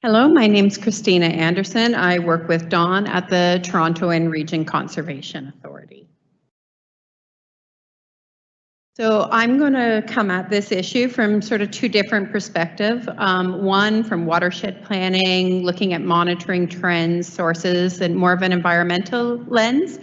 Hello, my name's Christina Anderson. I work with Dawn at the Toronto and Region Conservation Authority. So I'm going to come at this issue from sort of two different perspectives. One from watershed planning, looking at monitoring trends, sources, and more of an environmental lens.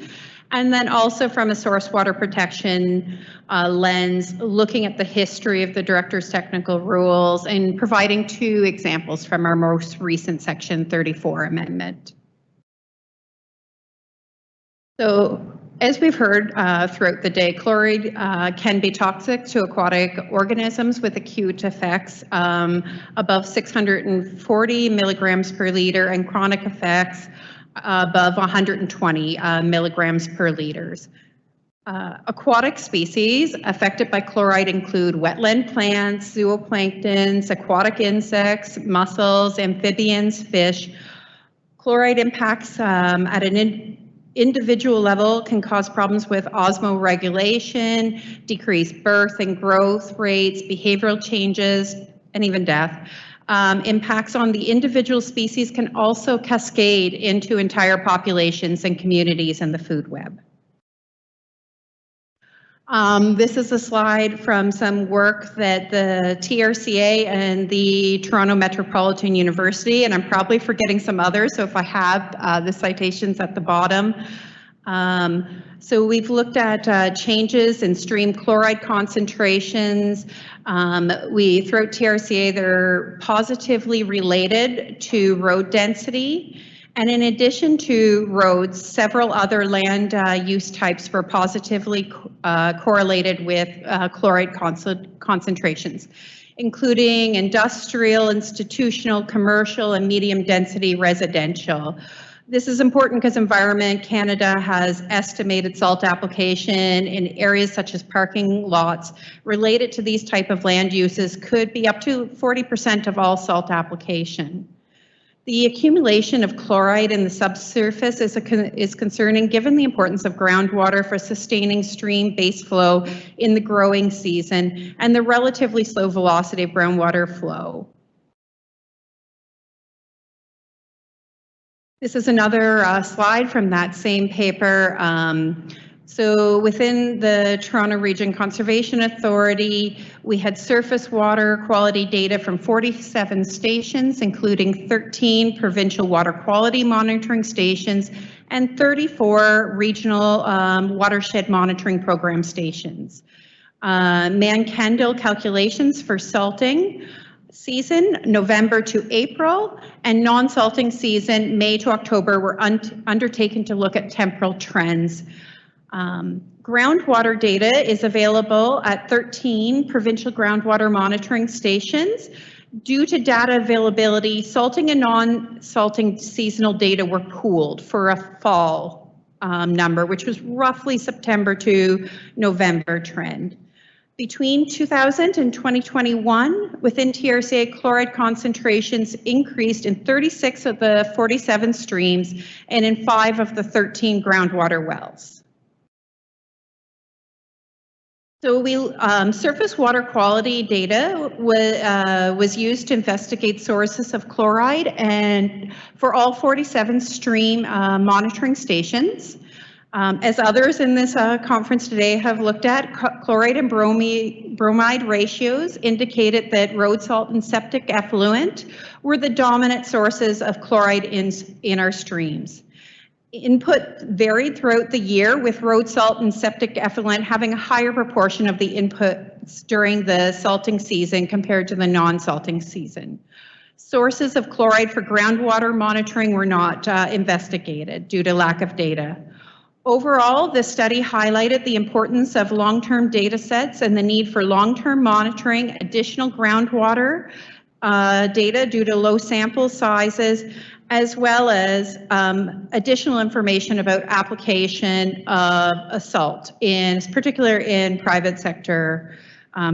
And then also from a source water protection lens, looking at the history of the Director's technical rules and providing two examples from our most recent Section 34 amendment. So, as we've heard throughout the day, chloride can be toxic to aquatic organisms with acute effects above 640 milligrams per liter and chronic effects above 120 milligrams per liters. Aquatic species affected by chloride include wetland plants, zooplanktons, aquatic insects, mussels, amphibians, fish. Chloride impacts at an individual level can cause problems with osmoregulation, decreased birth and growth rates, behavioral changes, and even death. Impacts on the individual species can also cascade into entire populations and communities in the food web. This is a slide from some work that the TRCA and the Toronto Metropolitan University, and I'm probably forgetting some others, so if I have the citations at the bottom. So we've looked at changes in stream chloride concentrations. Throughout TRCA, they're positively related to road density. And in addition to roads, several other land use types were positively correlated with chloride concentrations, including industrial, institutional, commercial, and medium density residential. This is important because Environment Canada has estimated salt application in areas such as parking lots related to these type of land uses could be up to 40% of all salt application. The accumulation of chloride in the subsurface is concerning given the importance of groundwater for sustaining stream base flow in the growing season and the relatively slow velocity of groundwater flow. This is another slide from that same paper. So within the Toronto Region Conservation Authority, we had surface water quality data from 47 stations, including 13 provincial water quality monitoring stations and 34 regional watershed monitoring program stations. Man-Kendall calculations for salting season, November to April, and non-salting season, May to October, were undertaken to look at temporal trends. Groundwater data is available at 13 provincial groundwater monitoring stations. Due to data availability, salting and non-salting seasonal data were pooled for a fall number, which was roughly September to November trend. Between 2000 and 2021, within TRCA, chloride concentrations increased in 36 of the 47 streams and in 5 of the 13 groundwater wells. So surface water quality data was used to investigate sources of chloride and for all 47 stream monitoring stations. As others in this conference today have looked at, chloride and bromide ratios indicated that road salt and septic effluent were the dominant sources of chloride in our streams. Input varied throughout the year, with road salt and septic effluent having a higher proportion of the inputs during the salting season compared to the non-salting season. Sources of chloride for groundwater monitoring were not investigated due to lack of data. Overall, this study highlighted the importance of long-term data sets and the need for long-term monitoring, additional groundwater data due to low sample sizes, as well as additional information about application of salt, in particular in private sector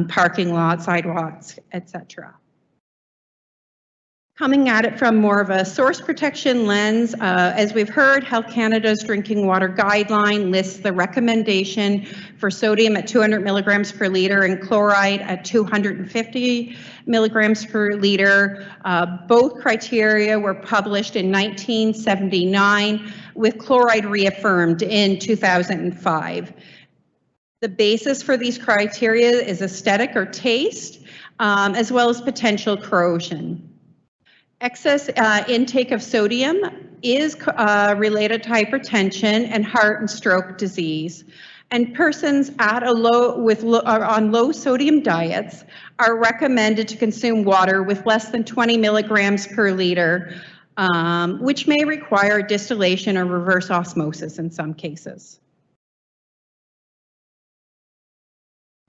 parking lots, sidewalks, etc. Coming at it from more of a source protection lens, as we've heard, Health Canada's drinking water guideline lists the recommendation for sodium at 200 milligrams per liter and chloride at 250 milligrams per liter. Both criteria were published in 1979, with chloride reaffirmed in 2005. The basis for these criteria is aesthetic or taste, as well as potential corrosion. Excess intake of sodium is related to hypertension and heart and stroke disease. And persons at on low sodium diets are recommended to consume water with less than 20 milligrams per liter, which may require distillation or reverse osmosis in some cases.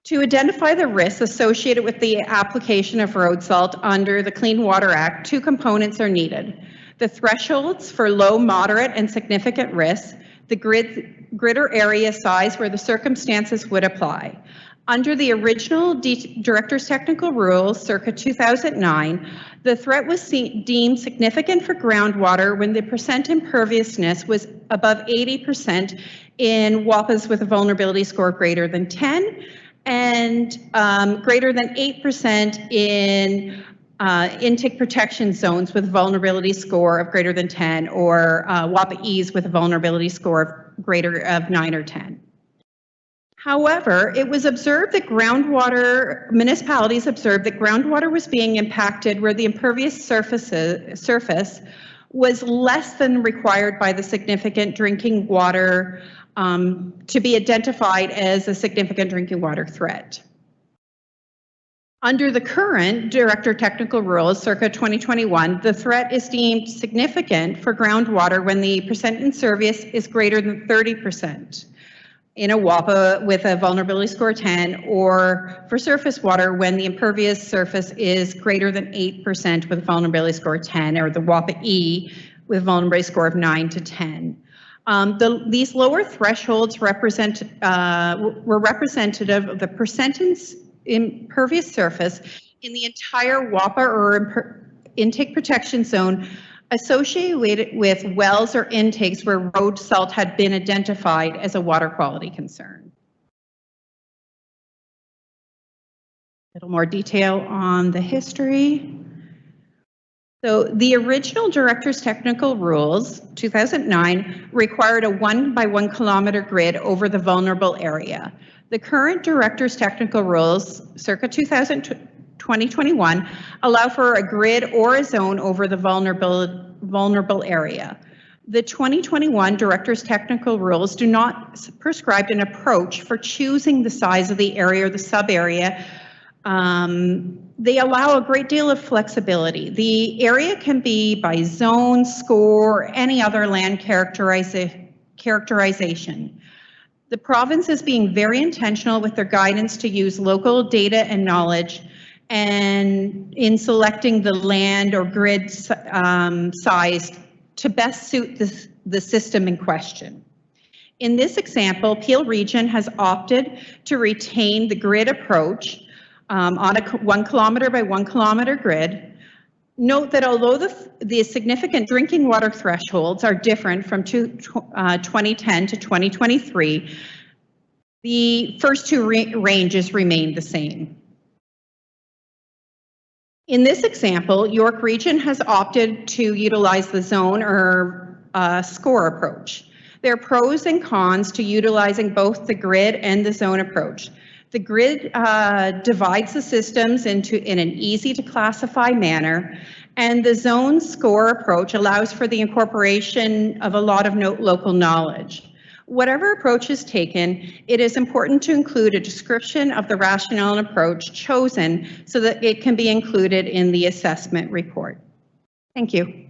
To identify the risks associated with the application of road salt under the Clean Water Act, two components are needed: the thresholds for low, moderate, and significant risks, the grid or area size where the circumstances would apply. Under the original Director's Technical Rules, circa 2009, the threat was deemed significant for groundwater when the percent imperviousness was above 80% in WAPAs with a vulnerability score greater than 10, and greater than 8% in intake protection zones with vulnerability score of greater than 10, or WAPA-E's with a vulnerability score of greater of 9 or 10. However, it was observed that municipalities observed that groundwater was being impacted where the impervious surface was less than required by the significant drinking water to be identified as a significant drinking water threat. Under the current Director Technical Rules, circa 2021, the threat is deemed significant for groundwater when the percent impervious is greater than 30% in a WAPA with a vulnerability score 10, or for surface water when the impervious surface is greater than 8% with a vulnerability score 10, or the WAPA-E with a vulnerability score of 9 to 10. These lower thresholds were representative of the percentage impervious surface in the entire WAPA or intake protection zone associated with wells or intakes where road salt had been identified as a water quality concern. A little more detail on the history. So the original Director's Technical Rules, 2009, required a 1 by 1 kilometer grid over the vulnerable area. The current Director's Technical Rules, circa 2021, allow for a grid or a zone over the vulnerable area. The 2021 Director's Technical Rules do not prescribe an approach for choosing the size of the area or the sub-area. They allow a great deal of flexibility. The area can be by zone, score, or any other land characterization. The province is being very intentional with their guidance to use local data and knowledge, and in selecting the land or grid size to best suit the system in question. In this example, Peel Region has opted to retain the grid approach on a 1 kilometer by 1 kilometer grid. Note that although the significant drinking water thresholds are different from 2010 to 2023, the first two ranges remain the same. In this example, York Region has opted to utilize the zone or score approach. There are pros and cons to utilizing both the grid and the zone approach. The grid divides the systems in an easy to classify manner, and the zone score approach allows for the incorporation of a lot of local knowledge. Whatever approach is taken, it is important to include a description of the rationale and approach chosen so that it can be included in the assessment report. Thank you.